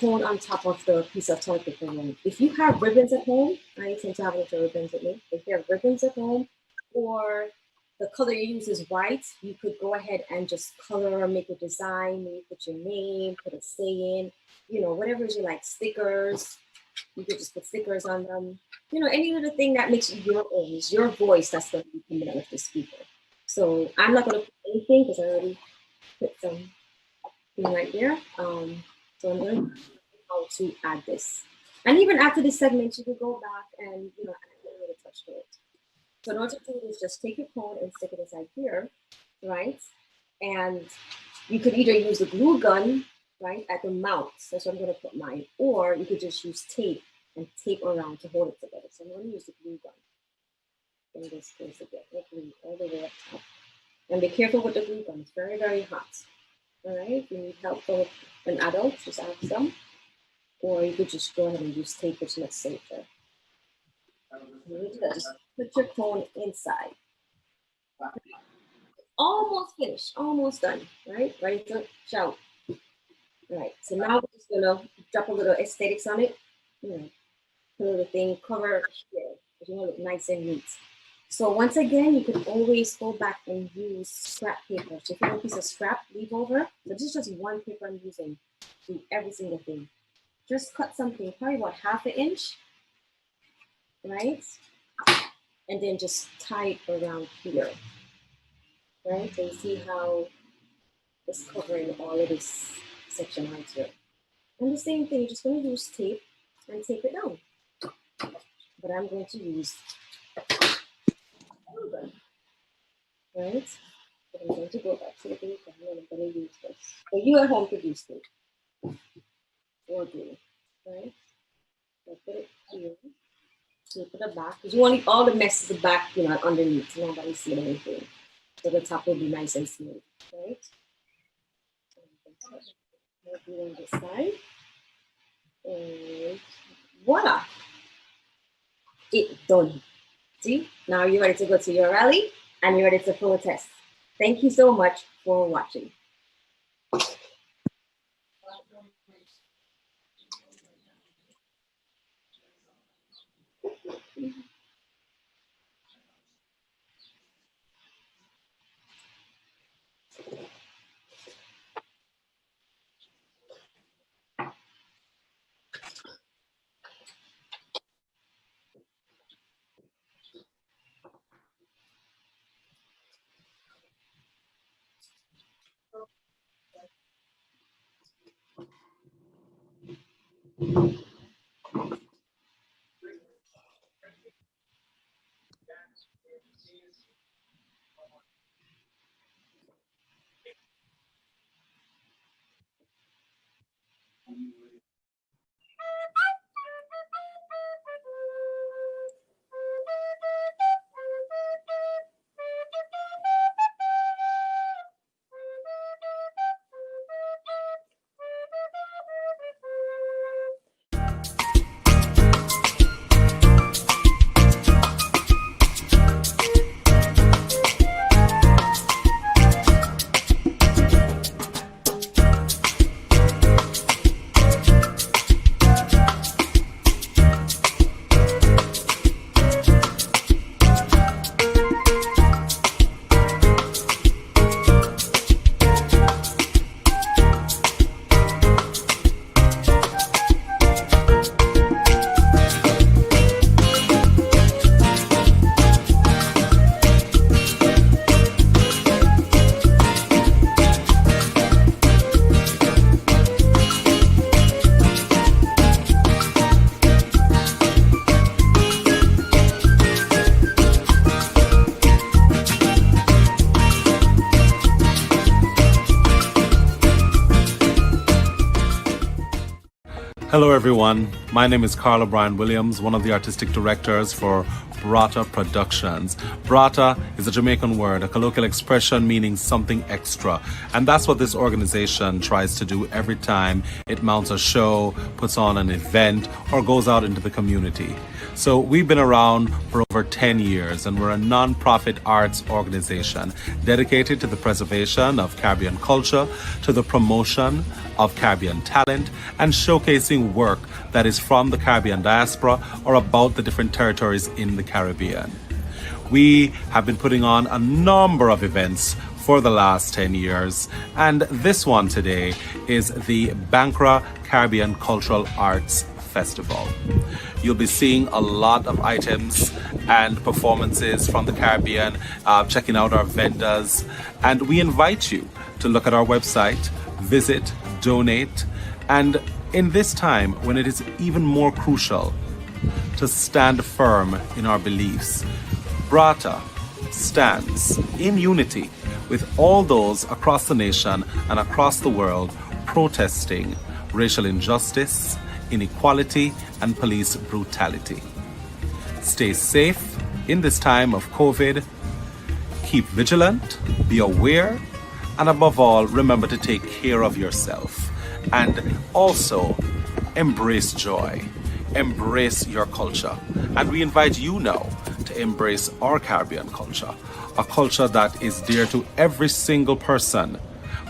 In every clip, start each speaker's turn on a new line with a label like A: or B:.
A: cone on top of the piece of toilet paper roll. If you have ribbons at home, I tend to have a little ribbons with me. If you have ribbons at home, or the color you use is white, you could go ahead and just color, make a design, maybe put your name, put a saying, whatever you like, stickers. You could just put stickers on them. Any little thing that makes your own, your voice that's going to be coming out of the speaker. So I'm not going to put anything because I already put something right there. So I'm going to how to add this. And even after this segment, you can go back and add a little touch to it. So in order to do this, just take your cone and stick it inside here, right? And you could either use the glue gun, right, at the mouth. That's where I'm going to put mine. Or you could just use tape and tape around to hold it together. So I'm going to use the glue gun. In this case again, glue all the way up top. And be careful with the glue gun. It's very, very hot. All right, if you need help from an adult, just ask them. Or you could just go ahead and use tape, which is much safer. Just put your cone inside. Almost finished, almost done, right? Ready to shout. All right, so now we're just gonna drop a little aesthetics on it. Put a little thing, cover here, because you want to look nice and neat. So once again, you can always go back and use scrap paper. So if you have a piece of scrap, leave over. So this is just one paper I'm using to do every single thing. Just cut something, probably about 1/2 inch, right? And then just tie it around here, right? So you see how it's covering all of this section right here. And the same thing, you're just going to use tape and tape it down. But I'm going to use glue gun, right? So I'm going to go back to the glue gun and I'm going to use this. So you at home could use tape or glue, right? So put it here. Tape at the back, because you want all the messes at the back, underneath. Nobody see anything. So the top will be nice and smooth, right? Maybe on this side. And voila! It's done. See? Now you're ready to go to your rally and you're ready to protest. Thank you so much for watching.
B: Hello everyone, my name is Carl O'Brien Williams, one of the artistic directors for Brata Productions. Brata is a Jamaican word, a colloquial expression meaning something extra. And that's what this organization tries to do every time it mounts a show, puts on an event, or goes out into the community. So we've been around for over 10 years and we're a non-profit arts organization dedicated to the preservation of Caribbean culture, to the promotion of Caribbean talent and showcasing work that is from the Caribbean diaspora or about the different territories in the Caribbean. We have been putting on a number of events for the last 10 years, and this one today is the BANKRA Caribbean Cultural Arts Festival. You'll be seeing a lot of items and performances from the Caribbean, checking out our vendors, and we invite you to look at our website, visit, donate, and in this time when it is even more crucial to stand firm in our beliefs, BRATA stands in unity with all those across the nation and across the world protesting racial injustice, inequality, and police brutality. Stay safe in this time of COVID. Keep vigilant, be aware, and above all, remember to take care of yourself. And also, embrace joy. Embrace your culture. And we invite you now to embrace our Caribbean culture, a culture that is dear to every single person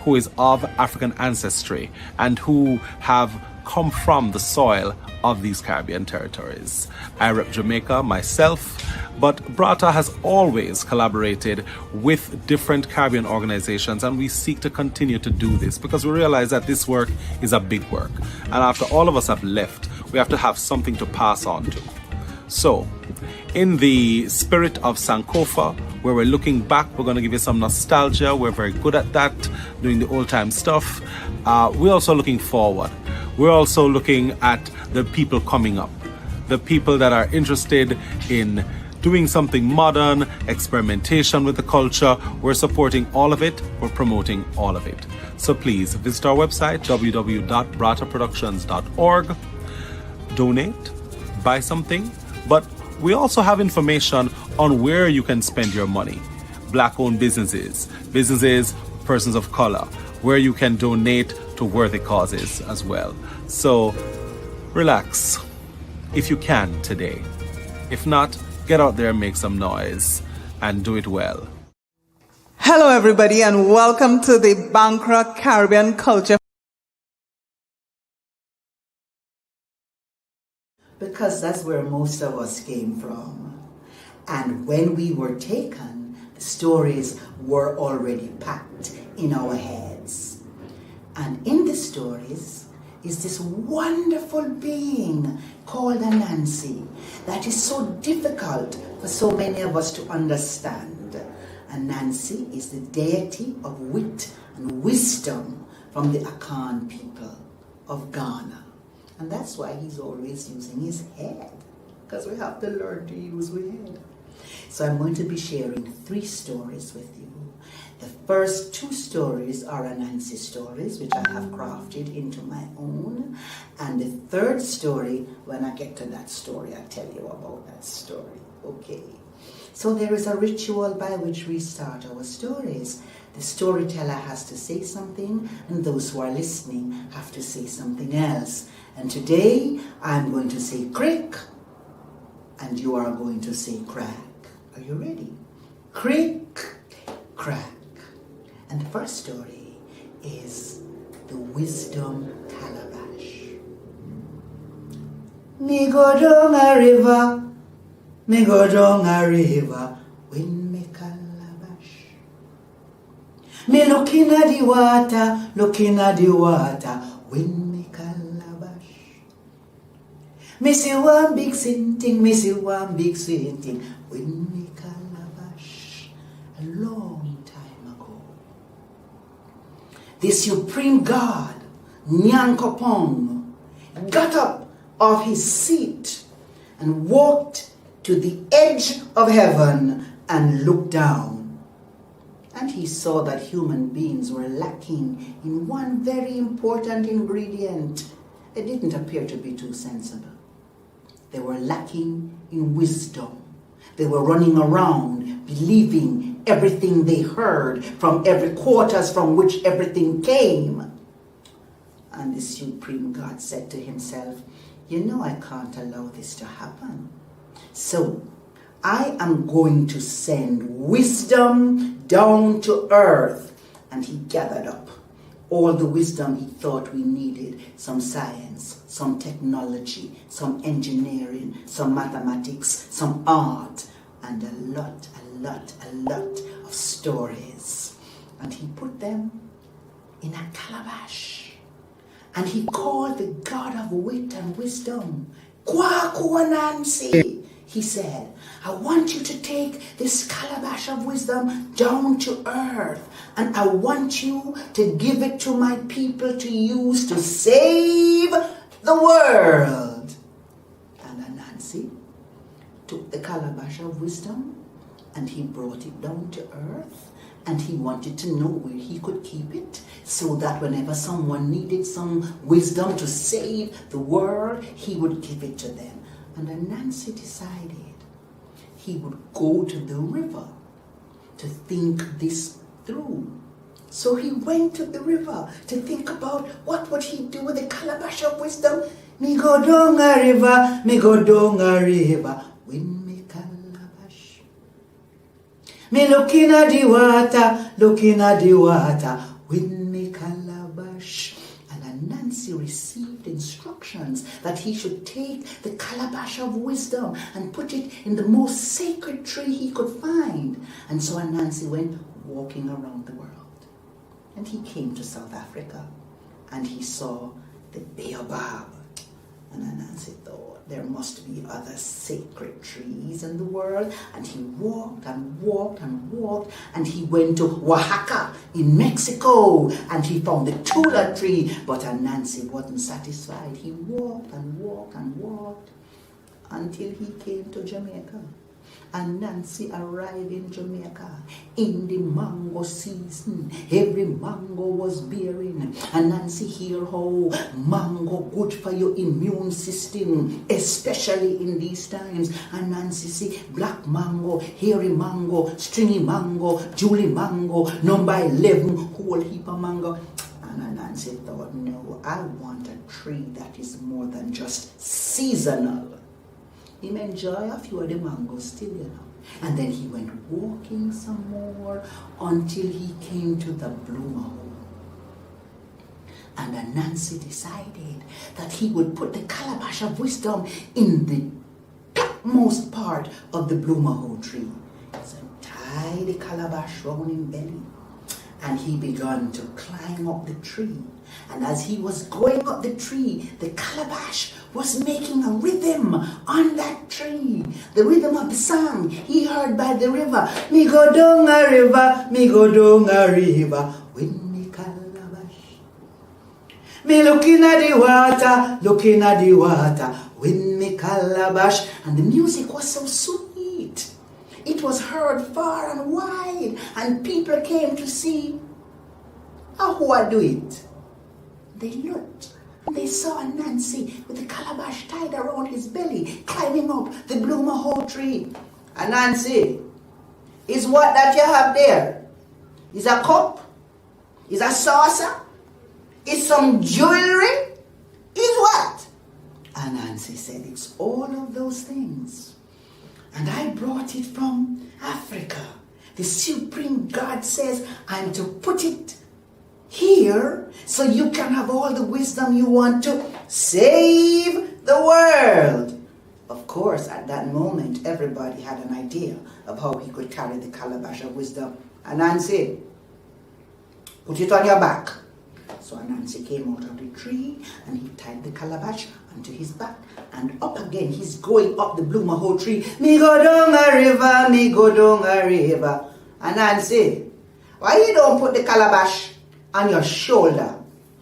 B: who is of African ancestry and who have come from the soil of these Caribbean territories. I rep Jamaica myself, but BRATA has always collaborated with different Caribbean organizations, and we seek to continue to do this because we realize that this work is a big work. And after all of us have left, we have to have something to pass on to. So, in the spirit of Sankofa, where we're looking back, we're going to give you some nostalgia. We're very good at that, doing the old time stuff. We're also looking forward. We're also looking at the people coming up, the people that are interested in doing something modern, experimentation with the culture. We're supporting all of it. We're promoting all of it. So please visit our website, www.brataproductions.org. Donate, buy something, but we also have information on where you can spend your money. Black-owned businesses, persons of color, where you can donate to worthy causes as well. So relax if you can today. If not, get out there and make some noise and do it well.
C: Hello everybody and welcome to the BANKRA Caribbean Culture.
D: Because that's where most of us came from. And when we were taken, the stories were already packed in our heads. And in the stories is this wonderful being called Anansi that is so difficult for so many of us to understand. Anansi is the deity of wit and wisdom from the Akan people of Ghana. And that's why he's always using his head, because we have to learn to use our head. So I'm going to be sharing 3 stories with you. The first 2 stories are Anansi stories, which I have crafted into my own. And the third story, when I get to that story, I'll tell you about that story. Okay. So there is a ritual by which we start our stories. The storyteller has to say something, and those who are listening have to say something else. And today, I'm going to say crick, and you are going to say crack. Are you ready? Crick, crack. And the first story is the Wisdom Calabash. Me go down a river, me go down a river, win me calabash. Me looking at the water, win me calabash. Me see one big sinting, win me calabash. A long time ago, the supreme God, Nyankopong, got up off his seat and walked to the edge of heaven and looked down. And he saw that human beings were lacking in one very important ingredient. It didn't appear to be too sensible. They were lacking in wisdom. They were running around believing everything they heard from every quarters from which everything came. And the supreme God said to himself, you know, I can't allow this to happen. So I am going to send wisdom down to earth. And he gathered up all the wisdom he thought we needed, some science, some technology, some engineering, some mathematics, some art, and a lot of stories. And he put them in a calabash. And he called the God of wit and wisdom, Kwaku Nancy. He said, I want you to take this calabash of wisdom down to earth, and I want you to give it to my people to use to save the world. And Anansi took the calabash of wisdom and he brought it down to earth, and he wanted to know where he could keep it so that whenever someone needed some wisdom to save the world, he would give it to them. And Anansi decided he would go to the river to think this through. So he went to the river to think about what would he do with the calabash of wisdom. Me go down a river, me go down a river, win me calabash. Me looking at the water, win me calabash. And Anansi received instructions that he should take the calabash of wisdom and put it in the most sacred tree he could find. And so Anansi went walking around the world. And he came to South Africa and he saw the baobab. And Anansi thought there must be other sacred trees in the world. And he walked and walked and walked, and he went to Oaxaca in Mexico and he found the tula tree. But Anansi wasn't satisfied. He walked and walked and walked until he came to Jamaica. And Nancy arrived in Jamaica in the mango season. Every mango was bearing. And Nancy hear how mango good for your immune system, especially in these times. And Nancy see black mango, hairy mango, stringy mango, Julie mango, number 11, whole heap of mango. And Nancy thought, no, I want a tree that is more than just seasonal. He enjoy a few of the mangoes still, you know. And then he went walking some more until he came to the bloomer hole. And Anansi decided that he would put the calabash of wisdom in the topmost part of the bloomer hole tree. So tie the calabash round his belly. And he began to climb up the tree. And as he was going up the tree, the calabash was making a rhythm on that tree. The rhythm of the song he heard by the river. Me go down a river, me go down a river, with me calabash. Me looking at the water, with me calabash. And the music was so sweet. It was heard far and wide, and people came to see how I do it. They looked, and they saw Anansi with the calabash tied around his belly, climbing up the bloomer hole tree. Anansi, is what that you have there? Is a cup? Is a saucer? Is some jewelry? Is what? Anansi said, it's all of those things. And I brought it from Africa. The Supreme God says, I'm to put it here so you can have all the wisdom you want to save the world. Of course, at that moment, everybody had an idea of how he could carry the calabash of wisdom. Anansi, put it on your back. So Anansi came out of the tree and he tied the calabash onto his back, and up again he's going up the bloomer hole tree. Me go down a river, me go down a river. Anansi, why you don't put the calabash on your shoulder?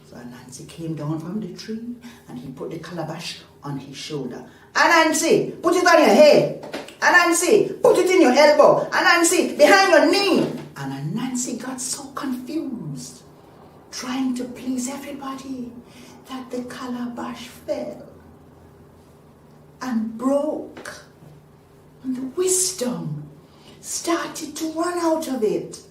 D: So Anansi came down from the tree and he put the calabash on his shoulder. Anansi, put it on your head. Anansi, put it in your elbow. Anansi, behind your knee. And Anansi got so confused, trying to please everybody, that the calabash fell and broke. And the wisdom started to run out of it.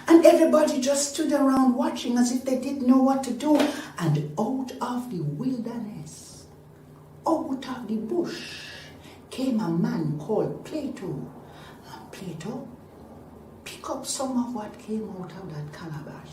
D: And everybody just stood around watching as if they didn't know what to do. And out of the wilderness, out of the bush, came a man called Plato. And Plato picked up some of what came out of that calabash.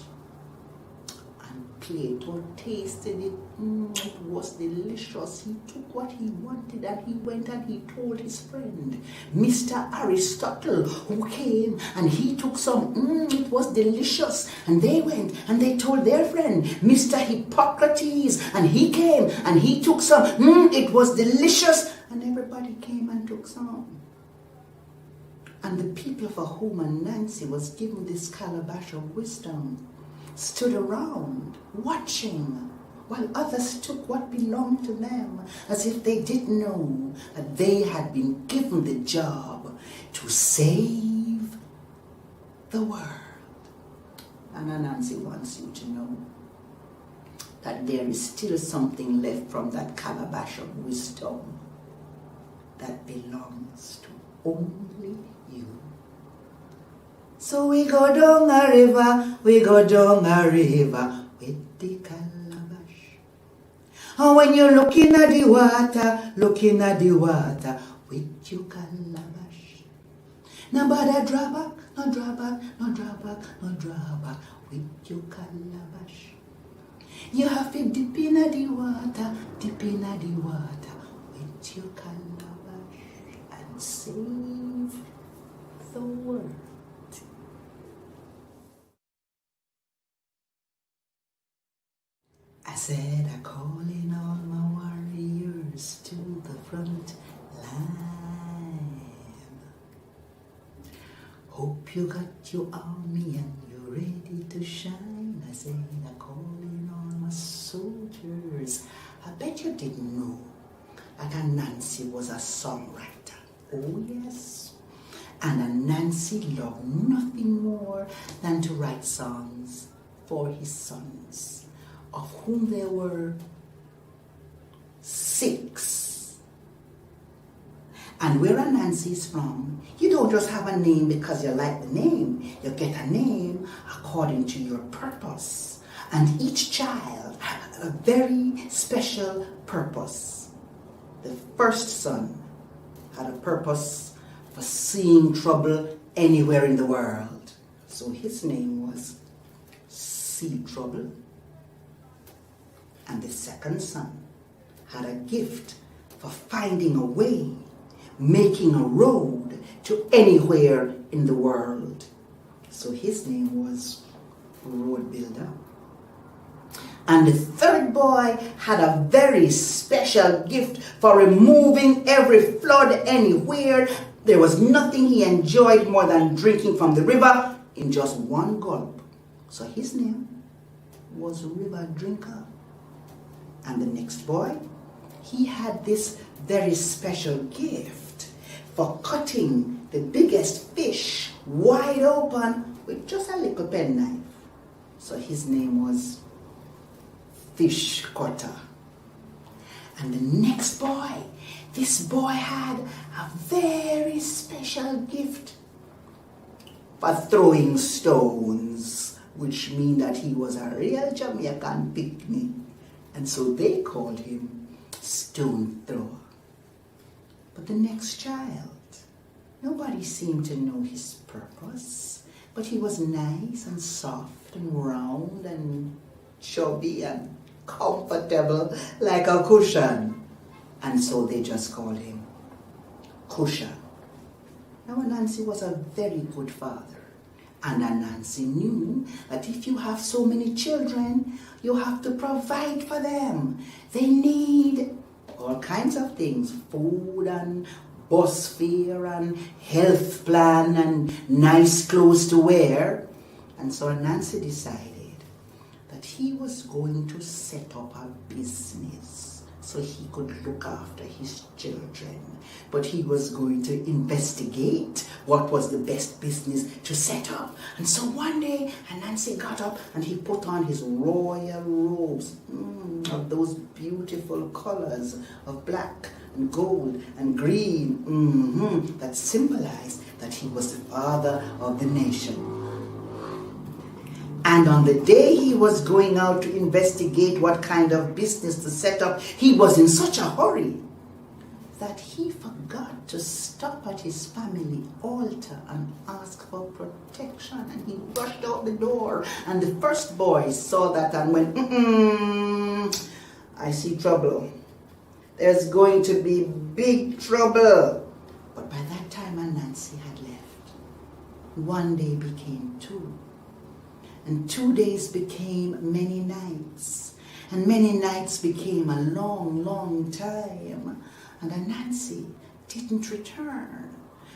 D: and Plato tasted it. It was delicious. He took what he wanted and he went and he told his friend, Mr. Aristotle, who came and he took some. It was delicious. And they went and they told their friend, Mr. Hippocrates, and he came and he took some. It was delicious. And everybody came and took some. And the people for whom Nancy was given this calabash of wisdom stood around watching while others took what belonged to them as if they didn't know that they had been given the job to save the world. And Nancy wants you to know that there is still something left from that calabash of wisdom that belongs to only you. So we go down a river, we go down a river with the calabash. And when you're looking at the water with your calabash. Now but a drop back, no drop back, no drop back, no drop back with your calabash. You have to dip in the water with your calabash and save the world. I said, I'm calling all my warriors to the front line. Hope you got your army and you're ready to shine. I said, I'm calling all my soldiers. I bet you didn't know that Nancy was a songwriter. Oh yes. And Nancy loved nothing more than to write songs for his sons, of whom there were 6. And where Nancy is from, you don't just have a name because you like the name. You get a name according to your purpose. And each child had a very special purpose. The first son had a purpose for seeing trouble anywhere in the world. So his name was See Trouble. And the second son had a gift for finding a way, making a road to anywhere in the world. So his name was Road Builder. And the third boy had a very special gift for removing every flood anywhere. There was nothing he enjoyed more than drinking from the river in just one gulp. So his name was River Drinker. And the next boy, he had this very special gift for cutting the biggest fish wide open with just a little penknife. So his name was Fish Cutter. And the next boy, this boy had a very special gift for throwing stones, which means that he was a real Jamaican picnic. And so they called him Stone Thrower. But the next child, nobody seemed to know his purpose, but he was nice and soft and round and chubby and comfortable like a cushion. And so they just called him Cushion. Now Nancy was a very good father. And Nancy knew that if you have so many children, you have to provide for them. They need all kinds of things, food and bus fare and health plan and nice clothes to wear. And so Nancy decided that he was going to set up a business so he could look after his children. But he was going to investigate what was the best business to set up. And so one day, Nancy got up and he put on his royal robes of those beautiful colors of black and gold and green that symbolized that he was the father of the nation. And on the day he was going out to investigate what kind of business to set up, he was in such a hurry that he forgot to stop at his family altar and ask for protection, and he rushed out the door, and the first boy saw that and went, I see trouble. There's going to be big trouble. But by that time, Nancy had left. One day became 2, and 2 days became many nights, and many nights became a long, long time, and Anansi didn't return.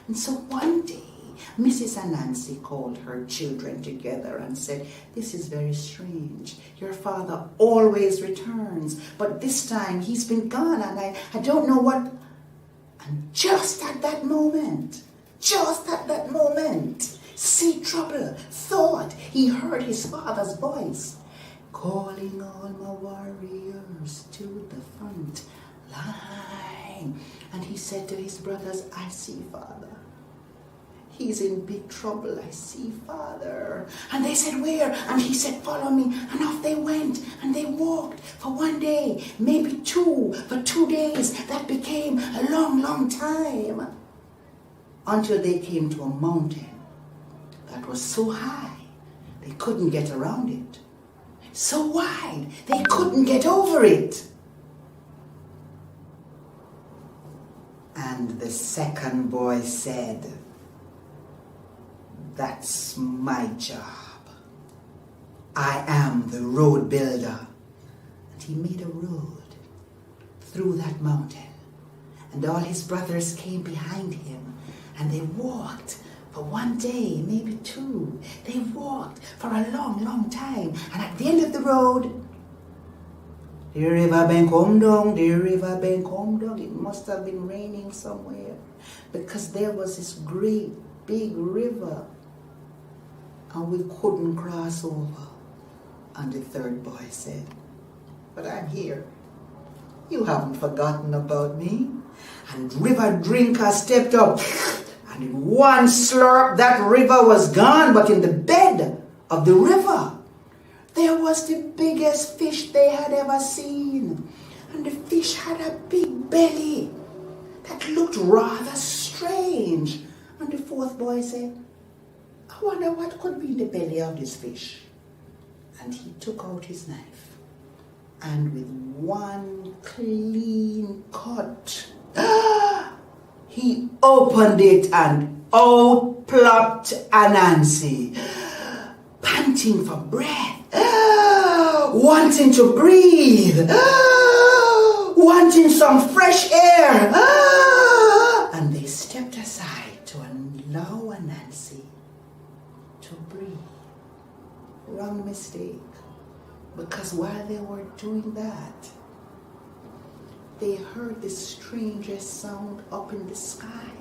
D: And so one day, Mrs. Anansi called her children together and said, this is very strange. Your father always returns, but this time he's been gone, and I don't know what. And just at that moment, see trouble, thought he heard his father's voice, calling all my warriors to the front line. And he said to his brothers, I see father. He's in big trouble. I see father. And they said, where? And he said, follow me. And off they went. And they walked for 1 day, maybe 2, for 2 days. That became a long, long time. Until they came to a mountain that was so high, they couldn't get around it. So wide, they couldn't get over it. And the second boy said, that's my job. I am the road builder. And he made a road through that mountain. And all his brothers came behind him, and they walked for 1 day, maybe 2. They walked for a long, long time. And at the end of the road, the river bank come down, the river bank come down. It must have been raining somewhere, because there was this great big river, and we couldn't cross over. And the third boy said, but I'm here. You haven't forgotten about me. And River Drinker stepped up, and in one slurp, that river was gone. But in the bed of the river, there was the biggest fish they had ever seen. And the fish had a big belly that looked rather strange. And the fourth boy said, I wonder what could be in the belly of this fish. And he took out his knife, and with one clean cut, he opened it, and out plopped Anansi, panting for breath, wanting to breathe, wanting some fresh air. And they stepped aside to allow Anansi to breathe. Wrong mistake, because while they were doing that, they heard the strangest sound up in the sky.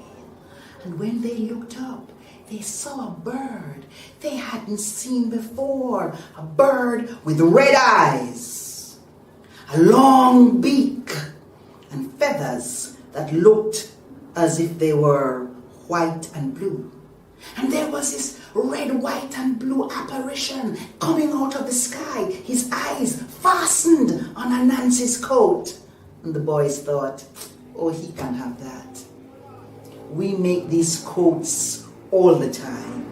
D: And when they looked up, they saw a bird they hadn't seen before. A bird with red eyes, a long beak, and feathers that looked as if they were white and blue. And there was this red, white, and blue apparition coming out of the sky, his eyes fastened on Anansi's coat. And the boys thought, oh, he can have that. We make these coats all the time.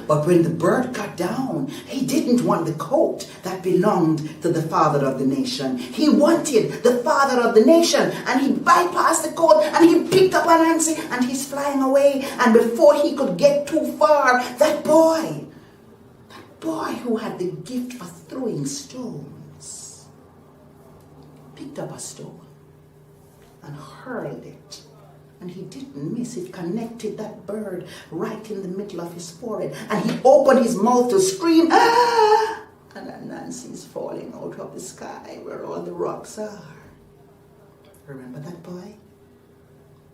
D: But when the bird got down, he didn't want the coat that belonged to the father of the nation. He wanted the father of the nation, and he bypassed the coat, and he picked up Anansi, and he's flying away. And before he could get too far, that boy who had the gift for throwing stones, picked up a stone and hurled it. And he didn't miss. It connected that bird right in the middle of his forehead. And he opened his mouth to scream, ah! And Anansi's falling out of the sky where all the rocks are. Remember that boy?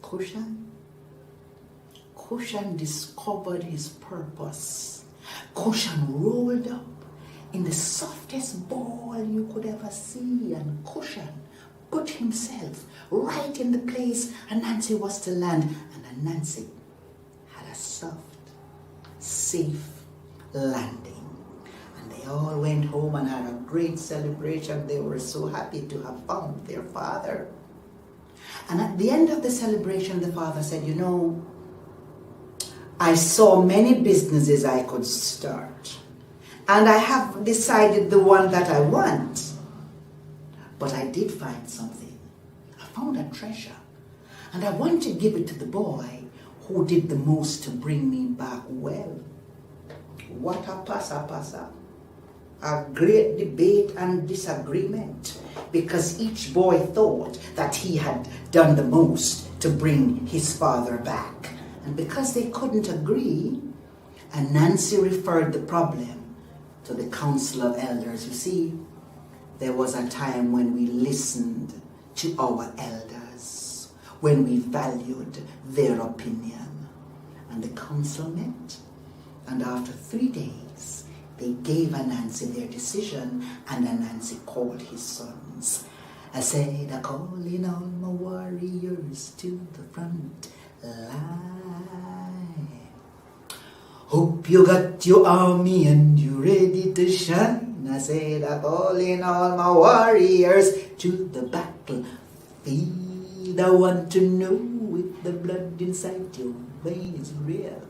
D: Kushan? Kushan discovered his purpose. Kushan rolled up in the softest ball you could ever see. And Kushan put himself right in the place Anansi was to land. And Anansi had a soft, safe landing. And they all went home and had a great celebration. They were so happy to have found their father. And at the end of the celebration, the father said, you know, I saw many businesses I could start, and I have decided the one that I want. But I did find something. I found a treasure, and I want to give it to the boy who did the most to bring me back well. What a passa. A great debate and disagreement, because each boy thought that he had done the most to bring his father back. And because they couldn't agree, and Nancy referred the problem to the Council of Elders. You see, there was a time when we listened to our elders, when we valued their opinion. And the council met, and after 3 days, they gave Anansi their decision, and Anansi called his sons. I said, I call in all my warriors to the front line. Hope you got your army and you ready to shine. I said, I call in all my warriors to the battlefield. I want to know if the blood inside your veins is real.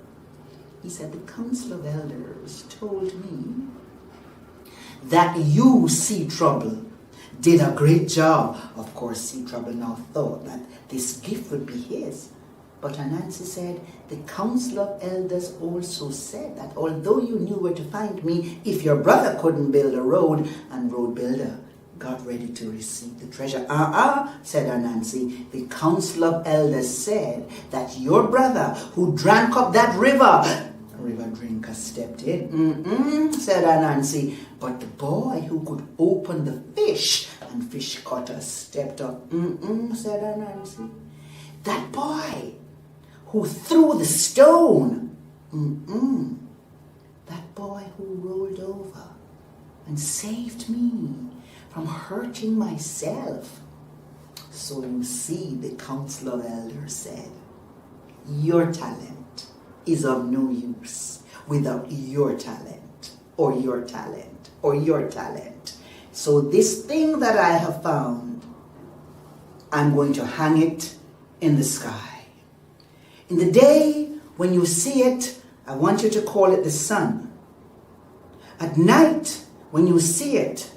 D: He said, the Council of Elders told me that you, See Trouble, did a great job. Of course, See Trouble now thought that this gift would be his. But Anansi said, the Council of Elders also said that although you knew where to find me, if your brother couldn't build a road, and road builder got ready to receive the treasure. Said Anansi, the Council of Elders said that your brother who drank up that river drinker stepped in. Said Anansi, but the boy who could open the fish and fish cutter stepped up. Said Anansi, that boy who threw the stone. That boy who rolled over and saved me from hurting myself. So you see, the Council of Elders said, your talent is of no use without your talent, or your talent, or your talent. So this thing that I have found, I'm going to hang it in the sky. In the day when you see it, I want you to call it the sun. At night, when you see it,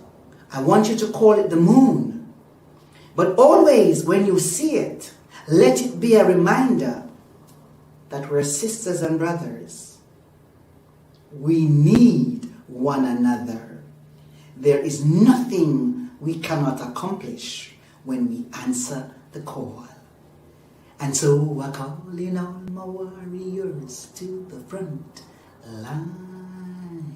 D: I want you to call it the moon. But always when you see it, let it be a reminder that we're sisters and brothers. We need one another. There is nothing we cannot accomplish when we answer the call. And so I call in all my warriors to the front line.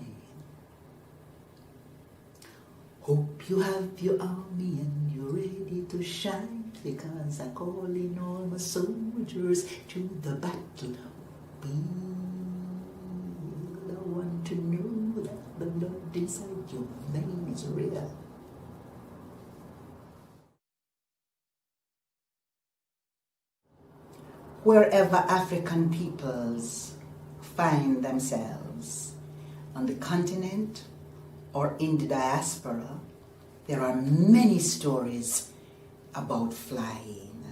D: Hope you have your army and you're ready to shine, because I call in all my soldiers to the battlefield. I want to know that the blood inside your vein is real. Wherever African peoples find themselves, on the continent or in the diaspora, there are many stories about flying.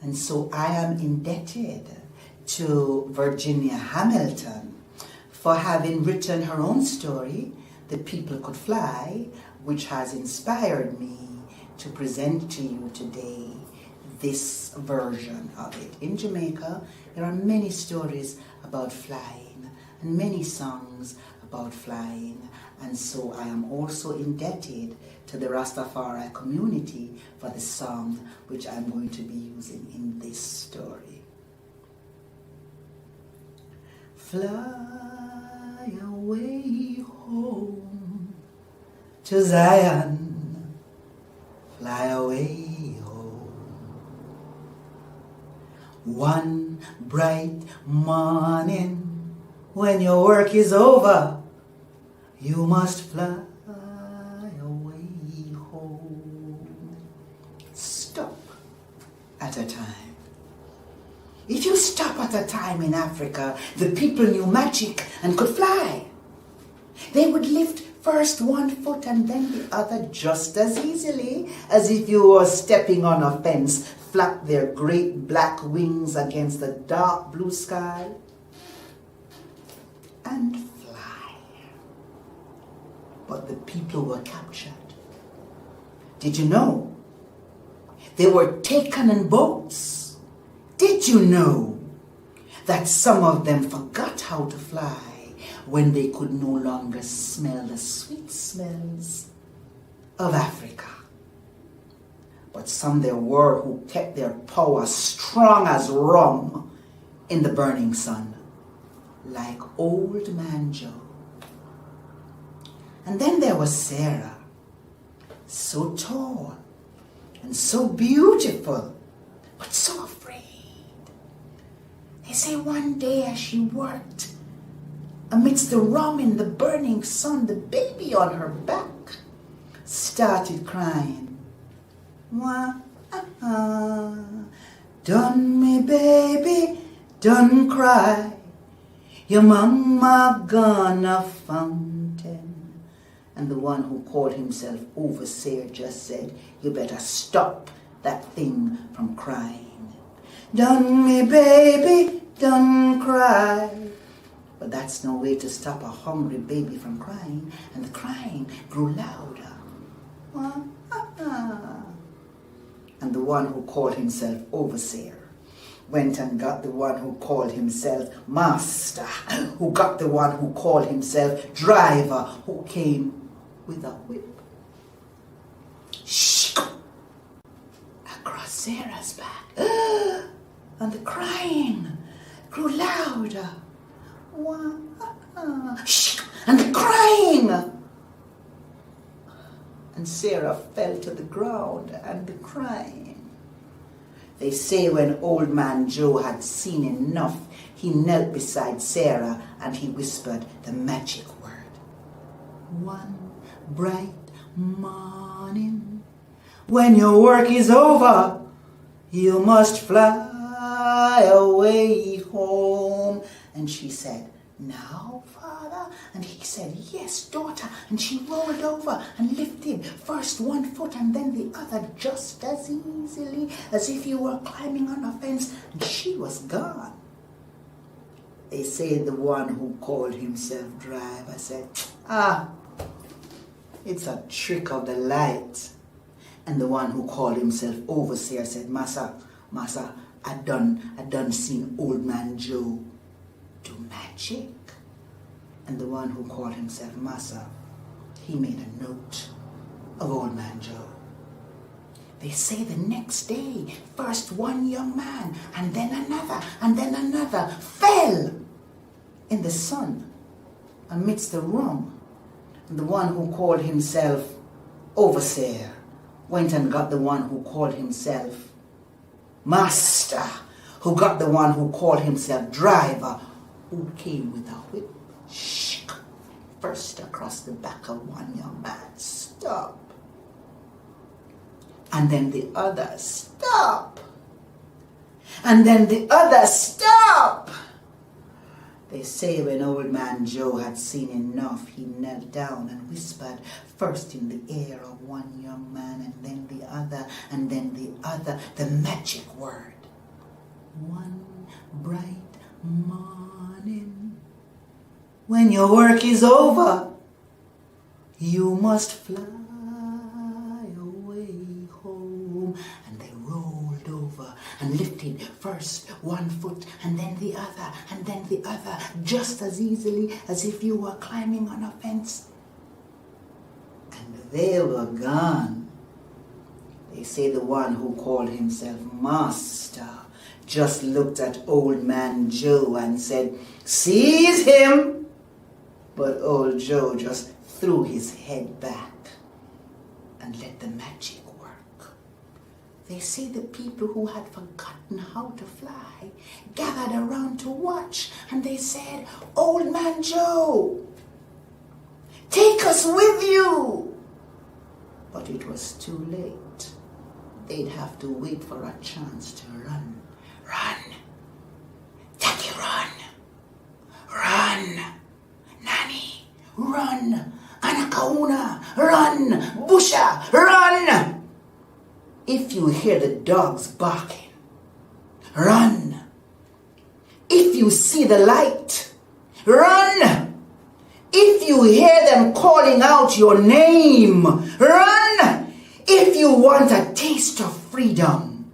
D: And so I am indebted to Virginia Hamilton for having written her own story, The People Could Fly, which has inspired me to present to you today this version of it. In Jamaica, there are many stories about flying and many songs about flying. And so I am also indebted to the Rastafari community for the song which I'm going to be using in this story. Fly away home to Zion, fly away home. One bright morning when your work is over, you must fly away home. Stop at a time. If you stop at a time in Africa, the people knew magic and could fly. They would lift First one foot and then the other just as easily as if you were stepping on a fence, flap their great black wings against the dark blue sky and fly. But the people were captured. Did you know? They were taken in boats. Did you know that some of them forgot how to fly when they could no longer smell the sweet smells of Africa? But some there were who kept their power strong as rum in the burning sun, like Old Man Joe. And then there was Sarah, so tall and so beautiful, but so afraid. They say one day as she worked amidst the rum in the burning sun, the baby on her back started crying. Wah, done me baby, done cry. Your mama gonna fountain. And the one who called himself overseer just said, you better stop that thing from crying. Done me baby, done cry. But that's no way to stop a hungry baby from crying, and the crying grew louder. And the one who called himself overseer went and got the one who called himself master, who got the one who called himself driver, who came with a whip. Across Sarah's back. And the crying grew louder. And the crying. And Sarah fell to the ground and the crying. They say when Old Man Joe had seen enough, he knelt beside Sarah and he whispered the magic word. One bright morning, when your work is over, you must fly away home. And she said, now, Father? And he said, yes, daughter. And she rolled over and lifted first one foot and then the other just as easily as if you were climbing on a fence, and she was gone. They say the one who called himself driver said, it's a trick of the light. And the one who called himself overseer said, Massa, I done seen Old Man Joe do magic. And the one who called himself Massa, he made a note of Old Man Joe. They say the next day, first one young man, and then another, fell in the sun amidst the rum. And the one who called himself overseer went and got the one who called himself master, who got the one who called himself driver, who came with a whip, first across the back of one young man, stop. And then the other, stop. And then the other, stop. They say when Old Man Joe had seen enough, he knelt down and whispered first in the ear of one young man and then the other, the magic word. One bright morning, when your work is over, you must fly away home. And they rolled over and lifted first one foot and then the other, just as easily as if you were climbing on a fence. And they were gone. They say the one who called himself master just looked at Old Man Joe and said, seize him. But Old Joe just threw his head back and let the magic work. They say the people who had forgotten how to fly gathered around to watch, and they said, Old Man Joe, take us with you. But it was too late. They'd have to wait for a chance to run. Run, Jackie, run, Nanny, run, Anaka, Run, Busha, run! If you hear the dogs barking, run. If you see the light, run. If you hear them calling out your name, run. If you want a taste of freedom,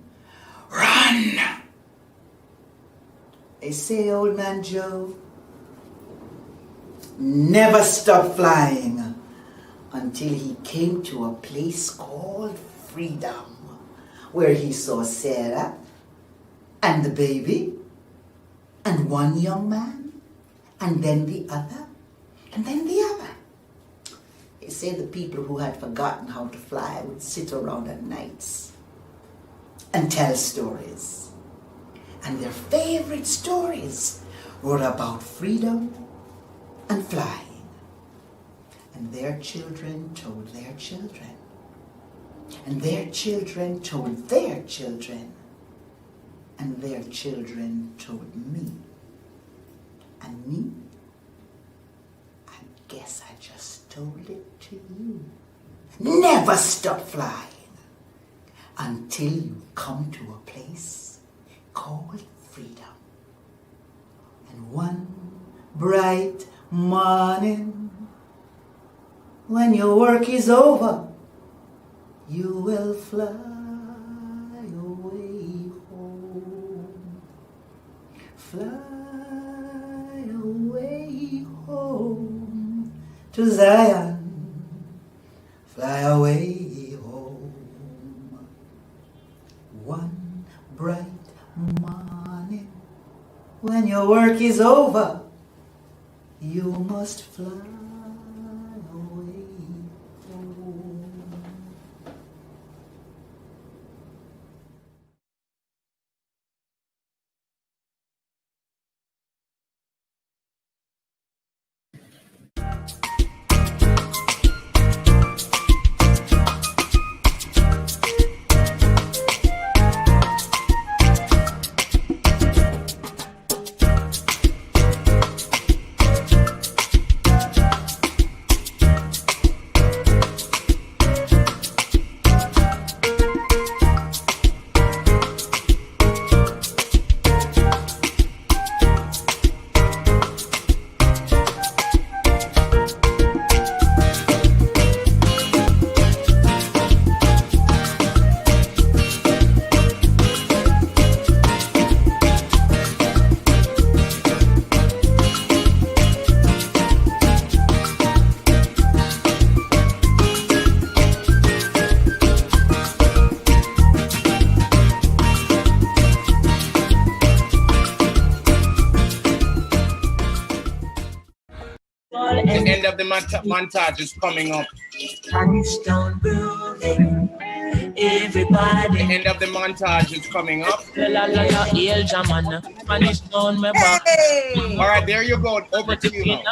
D: run. They say, old man Joe never stopped flying until he came to a place called Freedom, where he saw Sarah and the baby and one young man and then the other and then the other. They say the people who had forgotten how to fly would sit around at nights and tell stories. And their favorite stories were about freedom and flying. And their children told their children. And their children told their children. And their children told me. And me, I guess I just told it to you. Never stop flying until you come to a place called freedom. And one bright morning, when your work is over, you will fly away home. Fly away home to Zion. Fly away home. One bright morning, when your work is over, you must fly away home.
E: The end of the montage is coming up.
F: Stone building. Everybody.
E: The end of the montage is coming up.
C: Hey!
E: All right, there you go. Over to you now.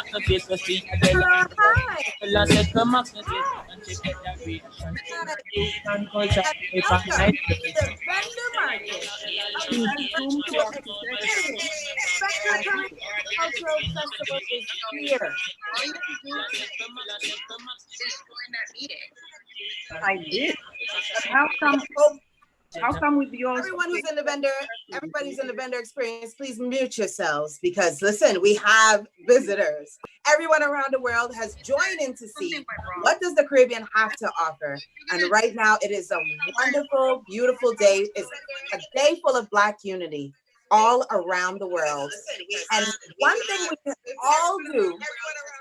A: Cultural Festival is here.
G: I did. How come with yours?
C: Everyone who's in the vendor, everybody's in the vendor experience, please mute yourselves because listen, we have visitors. Everyone around the world has joined in to see what does the Caribbean have to offer. And right now it is a wonderful, beautiful day. It's a day full of Black unity all around the world. And one thing we can all do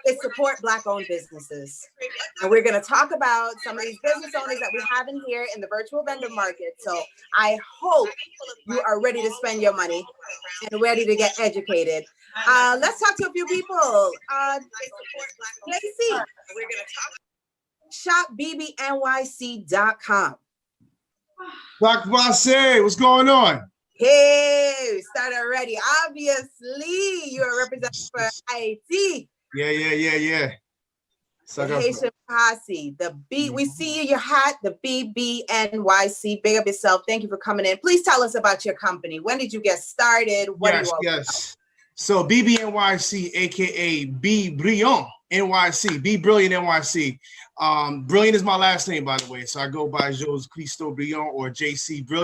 C: is support Black-owned businesses. And we're going to talk about some of these business owners that we have in here in the virtual vendor market. So I hope you are ready to spend your money and ready to get educated. Let's talk to a few people. JC, shopbbnyc.com.
H: Dr. Vasse, what's going on?
C: Hey, we started already. Obviously, you're a representative for IT.
H: Yeah.
C: The Haitian Posse. The B, we see your hat, the BBNYC. Big up yourself. Thank you for coming in. Please tell us about your company. When did you get started? What
H: Yes. So BBNYC, aka B Brilliant NYC. Be Brilliant NYC. Brilliant is my last name, by the way. So I go by Jose Cristo Brilliant or JC Brilliant.